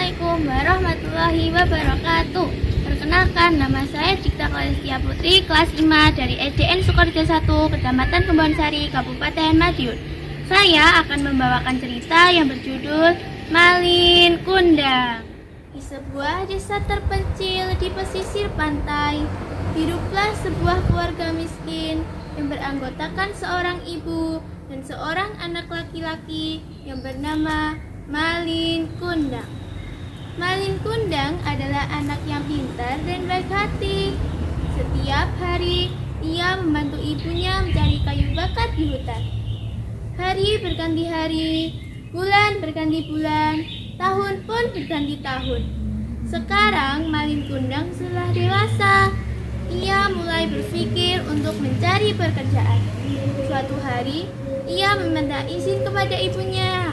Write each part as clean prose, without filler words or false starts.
Assalamualaikum warahmatullahi wabarakatuh. Perkenalkan, nama saya Dikta Kalestia Putri, kelas 5 dari SDN Sukorejo 1, Kecamatan Kebonsari, Kabupaten Madiun. Saya akan membawakan cerita yang berjudul Malin Kundang. Di sebuah desa terpencil di pesisir pantai, hiduplah sebuah keluarga miskin yang beranggotakan seorang ibu dan seorang anak laki-laki yang bernama Malin Kundang. Malin Kundang adalah anak yang pintar dan baik hati. Setiap hari ia membantu ibunya mencari kayu bakar di hutan. Hari berganti hari, bulan berganti bulan, tahun pun berganti tahun. Sekarang Malin Kundang sudah dewasa. Ia mulai berpikir untuk mencari pekerjaan. Suatu hari, ia meminta izin kepada ibunya.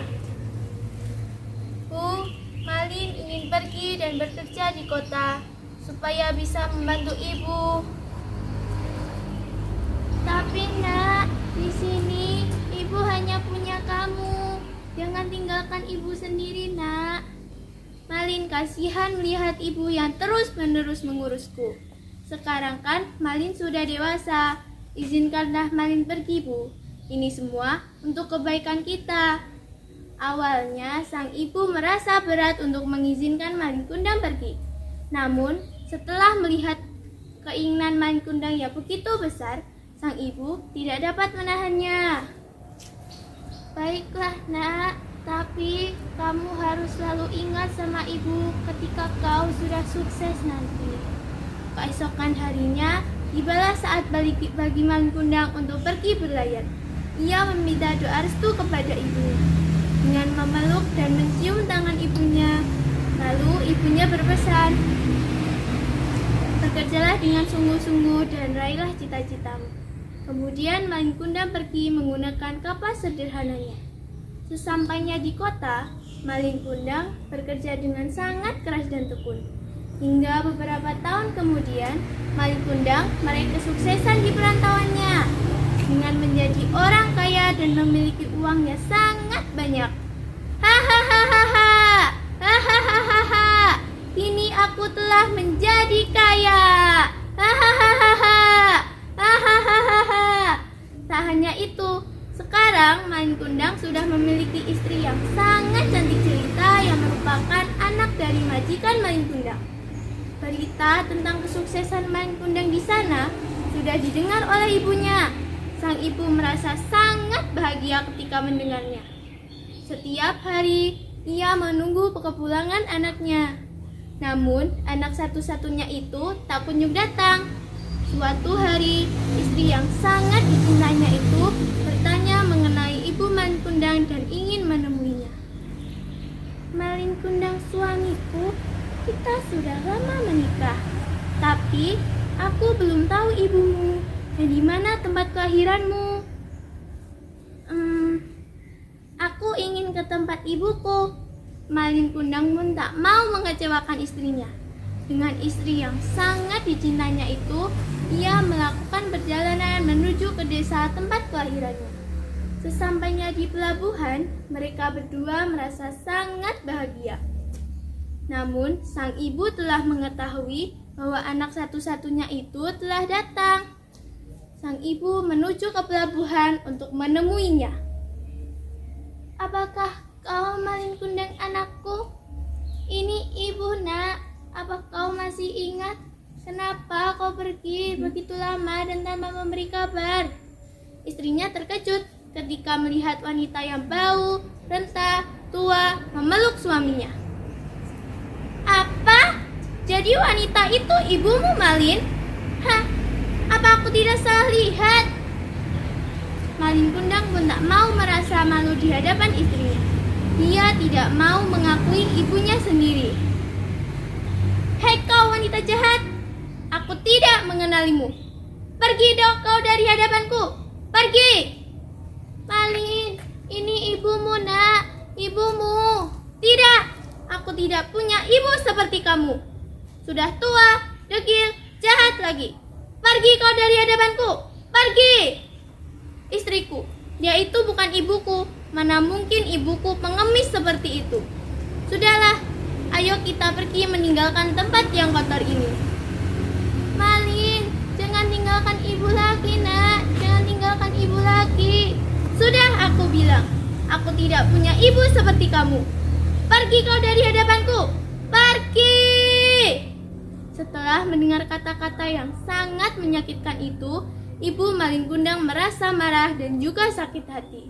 Malin ingin pergi dan bekerja di kota supaya bisa membantu ibu. Tapi nak, di sini ibu hanya punya kamu. Jangan tinggalkan ibu sendiri, nak. Malin kasihan melihat ibu yang terus-menerus mengurusku. Sekarang kan Malin sudah dewasa. Izinkanlah Malin pergi, Bu. Ini semua untuk kebaikan kita. Awalnya sang ibu merasa berat untuk mengizinkan Malin Kundang pergi. Namun setelah melihat keinginan Malin Kundang yang begitu besar, sang ibu tidak dapat menahannya. Baiklah nak, tapi kamu harus selalu ingat sama ibu ketika kau sudah sukses nanti. Keesokan harinya, tibalah saat bagi Malin Kundang untuk pergi berlayar. Ia meminta doa restu kepada ibu dengan memeluk dan mencium tangan ibunya. Lalu ibunya berpesan, bekerjalah dengan sungguh-sungguh dan raihlah cita-citamu. Kemudian Malin Kundang pergi menggunakan kapal sederhananya. Sesampainya di kota, Malin Kundang bekerja dengan sangat keras dan tekun. Hingga beberapa tahun kemudian, Malin Kundang meraih kesuksesan di perantauannya dengan menjadi orang kaya dan memiliki uang yang sangat banyak. Hahaha, hahaha, kini aku telah menjadi kaya. Hahaha, hahaha. Tak hanya itu, sekarang Malin Kundang sudah memiliki istri yang sangat cantik jelita yang merupakan anak dari majikan Malin Kundang. Berita tentang kesuksesan Malin Kundang di sana sudah didengar oleh ibunya. Sang ibu merasa sangat bahagia ketika mendengarnya. Setiap hari, ia menunggu kepulangan anaknya. Namun, anak satu-satunya itu tak kunjung datang. Suatu hari, istri yang sangat dicintainya itu bertanya mengenai ibu Malin Kundang dan ingin menemuinya. Malin Kundang suamiku, kita sudah lama menikah. Tapi, aku belum tahu ibumu. Dan di mana tempat kelahiranmu? Aku ingin ke tempat ibuku. Malin Kundang pun tak mau mengecewakan istrinya. Dengan istri yang sangat dicintainya itu, ia melakukan perjalanan menuju ke desa tempat kelahirannya. Sesampainya di pelabuhan, mereka berdua merasa sangat bahagia. Namun, sang ibu telah mengetahui bahwa anak satu-satunya itu telah datang. Sang ibu menuju ke pelabuhan untuk menemuinya. Apakah kau Malin Kundang anakku? Ini ibu nak, apa kau masih ingat? Kenapa kau pergi begitu lama dan tanpa memberi kabar? Istrinya terkejut ketika melihat wanita yang bau, renta, tua, memeluk suaminya. Apa? Jadi wanita itu ibumu Malin? Hah? Apa aku tidak salah lihat? Malin Kundang pun tak mau merasa malu di hadapan istrinya. Dia tidak mau mengakui ibunya sendiri. Hei kau wanita jahat, aku tidak mengenalimu. Pergi dong kau dari hadapanku. Pergi. Malin, ini ibumu nak, ibumu. Tidak, aku tidak punya ibu seperti kamu. Sudah tua, degil, jahat lagi. Pergi kau dari hadapanku. Pergi. Istriku, dia itu bukan ibuku. Mana mungkin ibuku pengemis seperti itu. Sudahlah, Ayo kita pergi meninggalkan tempat yang kotor ini. Malin, jangan tinggalkan ibu lagi, nak. Jangan tinggalkan ibu lagi. Sudah aku bilang, aku tidak punya ibu seperti kamu. Pergi kau dari hadapanku. Pergi! Setelah mendengar kata-kata yang sangat menyakitkan itu, Ibu Malin Kundang merasa marah dan juga sakit hati.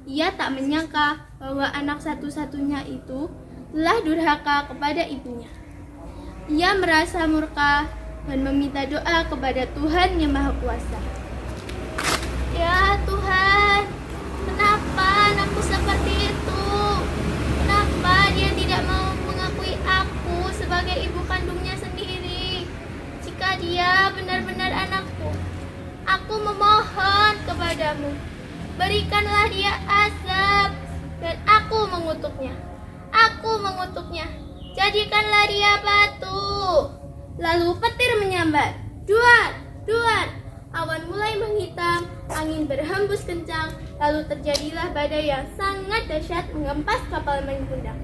Ia tak menyangka bahwa anak satu-satunya itu telah durhaka kepada ibunya. Ia merasa murka dan meminta doa kepada Tuhan Yang Maha Kuasa. Ya Tuhan, kenapa anakku seperti itu? Kenapa dia tidak mau mengakui aku sebagai ibu kandungnya sendiri? Jika dia benar-benar anakku, aku memohon kepadamu, berikanlah dia azab dan aku mengutuknya. Aku mengutuknya, jadikanlah dia batu. Lalu petir menyambar. Duar, duar. Awan mulai menghitam, angin berhembus kencang, lalu terjadilah badai yang sangat dahsyat mengempas kapal Malin Kundang.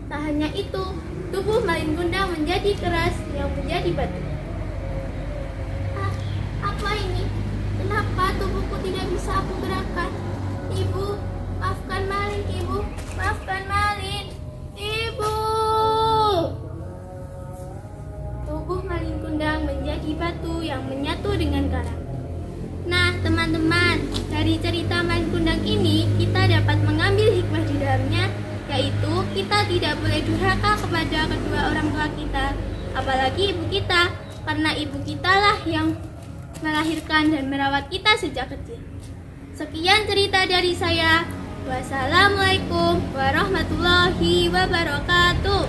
Tak hanya itu, tubuh Malin Kundang menjadi keras yang menjadi batu. Apa ini? Kenapa tubuhku tidak bisa aku gerakkan? Ibu, maafkan Malin, Ibu. Maafkan Malin. Ibu. Tubuh Malin Kundang menjadi batu yang menyatu dengan karang. Nah, teman-teman, dari cerita Malin Kundang ini kita dapat mengambil hikmah di dalamnya, yaitu kita tidak boleh durhaka kepada kedua orang tua kita, apalagi ibu kita, karena ibu kita lah yang melahirkan dan merawat kita sejak kecil. Sekian cerita dari saya. Wassalamualaikum warahmatullahi wabarakatuh.